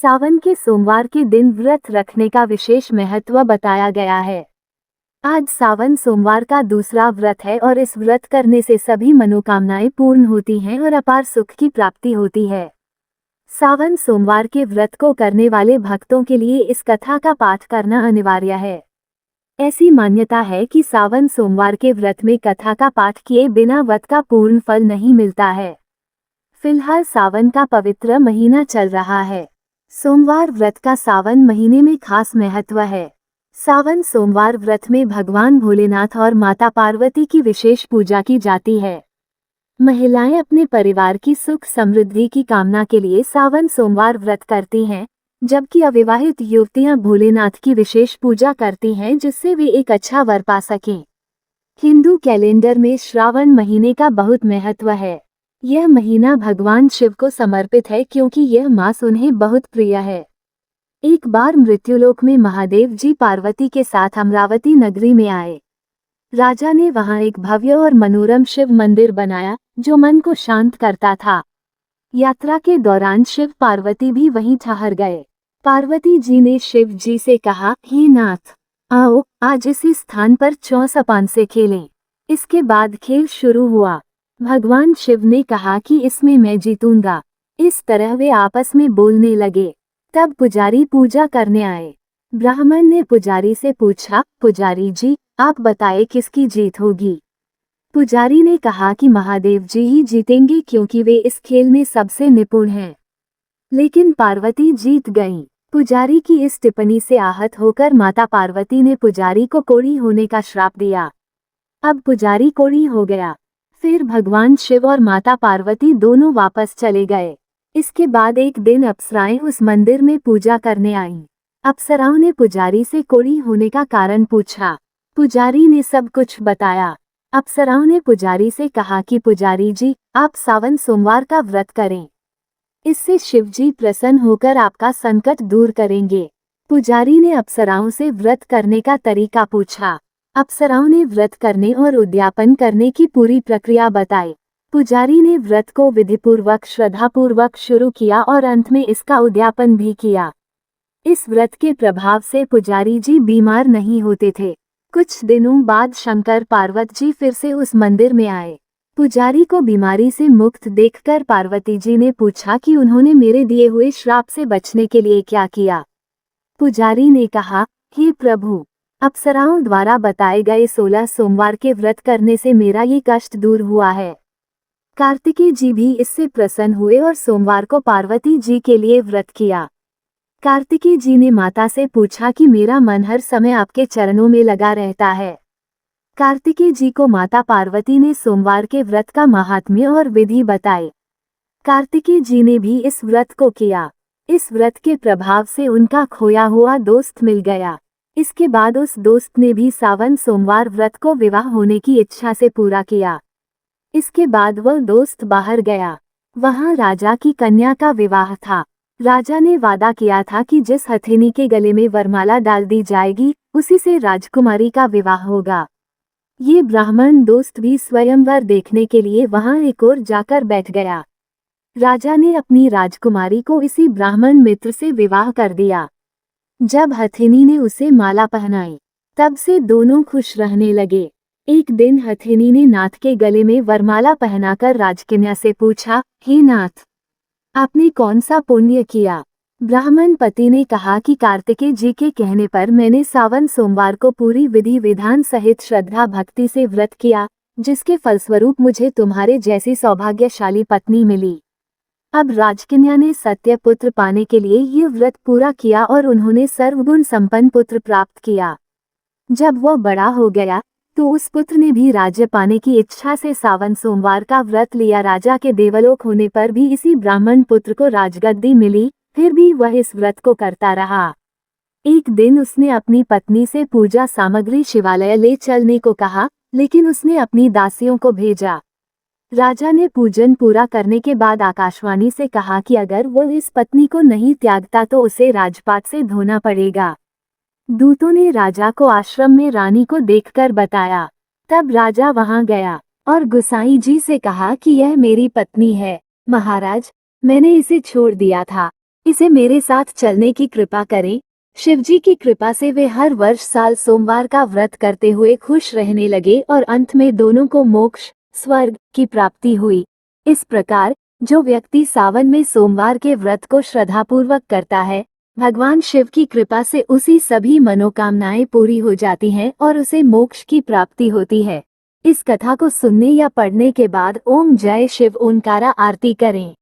सावन के सोमवार के दिन व्रत रखने का विशेष महत्व बताया गया है। आज सावन सोमवार का दूसरा व्रत है और इस व्रत करने से सभी मनोकामनाएं पूर्ण होती हैं और अपार सुख की प्राप्ति होती है। सावन सोमवार के व्रत को करने वाले भक्तों के लिए इस कथा का पाठ करना अनिवार्य है। ऐसी मान्यता है कि सावन सोमवार के व्रत में कथा का पाठ किए बिना व्रत का पूर्ण फल नहीं मिलता है। फिलहाल सावन का पवित्र महीना चल रहा है। सोमवार व्रत का सावन महीने में खास महत्व है। सावन सोमवार व्रत में भगवान भोलेनाथ और माता पार्वती की विशेष पूजा की जाती है। महिलाएं अपने परिवार की सुख समृद्धि की कामना के लिए सावन सोमवार व्रत करती हैं, जबकि अविवाहित युवतियां भोलेनाथ की विशेष पूजा करती हैं जिससे वे एक अच्छा वर पा सकें। हिंदू कैलेंडर में श्रावण महीने का बहुत महत्व है। यह महीना भगवान शिव को समर्पित है क्योंकि यह मास उन्हें बहुत प्रिय है। एक बार मृत्युलोक में महादेव जी पार्वती के साथ अमरावती नगरी में आए। राजा ने वहां एक भव्य और मनोरम शिव मंदिर बनाया जो मन को शांत करता था। यात्रा के दौरान शिव पार्वती भी वहीं ठहर गए। पार्वती जी ने शिव जी से कहा, हे नाथ, आओ आज इसी स्थान पर चौसपान से खेलें। इसके बाद खेल शुरू हुआ। भगवान शिव ने कहा कि इसमें मैं जीतूंगा। इस तरह वे आपस में बोलने लगे। तब पुजारी पूजा करने आए। ब्राह्मण ने पुजारी से पूछा, पुजारी जी आप बताएं किसकी जीत होगी। पुजारी ने कहा कि महादेव जी ही जीतेंगे क्योंकि वे इस खेल में सबसे निपुण हैं। लेकिन पार्वती जीत गईं। पुजारी की इस टिप्पणी से आहत होकर माता पार्वती ने पुजारी को कोढ़ी होने का श्राप दिया। अब पुजारी कोढ़ी हो गया। फिर भगवान शिव और माता पार्वती दोनों वापस चले गए। इसके बाद एक दिन अप्सराएं उस मंदिर में पूजा करने आईं। अप्सराओं ने पुजारी से कोढ़ी होने का कारण पूछा। पुजारी ने सब कुछ बताया। अप्सराओं ने पुजारी से कहा कि पुजारी जी आप सावन सोमवार का व्रत करें। इससे शिव जी प्रसन्न होकर आपका संकट दूर करेंगे। पुजारी ने अप्सराओं से व्रत करने का तरीका पूछा। अप्सराओं ने व्रत करने और उद्यापन करने की पूरी प्रक्रिया बताई। पुजारी ने व्रत को विधिपूर्वक श्रद्धापूर्वक शुरू किया और अंत में इसका उद्यापन भी किया। इस व्रत के प्रभाव से पुजारी जी बीमार नहीं होते थे। कुछ दिनों बाद शंकर पार्वती जी फिर से उस मंदिर में आए। पुजारी को बीमारी से मुक्त देखकर पार्वती जी ने पूछा कि उन्होंने मेरे दिए हुए श्राप से बचने के लिए क्या किया। पुजारी ने कहा, हे प्रभु, अप्सराओं द्वारा बताए गए 16 सोमवार के व्रत करने से मेरा ये कष्ट दूर हुआ है। कार्तिकेय जी भी इससे प्रसन्न हुए और सोमवार को पार्वती जी के लिए व्रत किया। कार्तिकेय जी ने माता से पूछा कि मेरा मन हर समय आपके चरणों में लगा रहता है। कार्तिकेय जी को माता पार्वती ने सोमवार के व्रत का महात्म्य और विधि बताई। कार्तिकेय जी ने भी इस व्रत को किया। इस व्रत के प्रभाव से उनका खोया हुआ दोस्त मिल गया। इसके बाद उस दोस्त ने भी सावन सोमवार व्रत को विवाह होने की इच्छा से पूरा किया। इसके बाद वह दोस्त बाहर गया। वहां राजा की कन्या का विवाह था। राजा ने वादा किया था कि जिस हथिनी के गले में वरमाला डाल दी जाएगी उसी से राजकुमारी का विवाह होगा। ये ब्राह्मण दोस्त भी स्वयंवर देखने के लिए वहां एक ओर जाकर बैठ गया। राजा ने अपनी राजकुमारी को इसी ब्राह्मण मित्र से विवाह कर दिया। जब हथिनी ने उसे माला पहनाई तब से दोनों खुश रहने लगे। एक दिन हथिनी ने नाथ के गले में वरमाला पहनाकर राजकन्या से पूछा, हे नाथ, आपने कौन सा पुण्य किया। ब्राह्मण पति ने कहा कि कार्तिकेय जी के कहने पर मैंने सावन सोमवार को पूरी विधि विधान सहित श्रद्धा भक्ति से व्रत किया, जिसके फलस्वरूप मुझे तुम्हारे जैसी सौभाग्यशाली पत्नी मिली। अब राजकन्या ने सत्य पुत्र पाने के लिए ये व्रत पूरा किया और उन्होंने सर्वगुण संपन्न पुत्र प्राप्त किया। जब वह बड़ा हो गया तो उस पुत्र ने भी राज्य पाने की इच्छा से सावन सोमवार का व्रत लिया। राजा के देवलोक होने पर भी इसी ब्राह्मण पुत्र को राजगद्दी मिली, फिर भी वह इस व्रत को करता रहा। एक दिन उसने अपनी पत्नी से पूजा सामग्री शिवालय ले चलने को कहा, लेकिन उसने अपनी दासियों को भेजा। राजा ने पूजन पूरा करने के बाद आकाशवाणी से कहा कि अगर वो इस पत्नी को नहीं त्यागता तो उसे राजपाट से धोना पड़ेगा। दूतों ने राजा को आश्रम में रानी को देखकर बताया। तब राजा वहां गया और गुसाई जी से कहा कि यह मेरी पत्नी है। महाराज, मैंने इसे छोड़ दिया था, इसे मेरे साथ चलने की कृपा करें। शिवजी की कृपा से वे हर वर्ष साल सोमवार का व्रत करते हुए खुश रहने लगे और अंत में दोनों को मोक्ष, स्वर्ग की प्राप्ति हुई। इस प्रकार जो व्यक्ति सावन में सोमवार के व्रत को श्रद्धापूर्वक करता है, भगवान शिव की कृपा से उसी सभी मनोकामनाएं पूरी हो जाती हैं और उसे मोक्ष की प्राप्ति होती है। इस कथा को सुनने या पढ़ने के बाद ओम जय शिव ओंकारा आरती करें।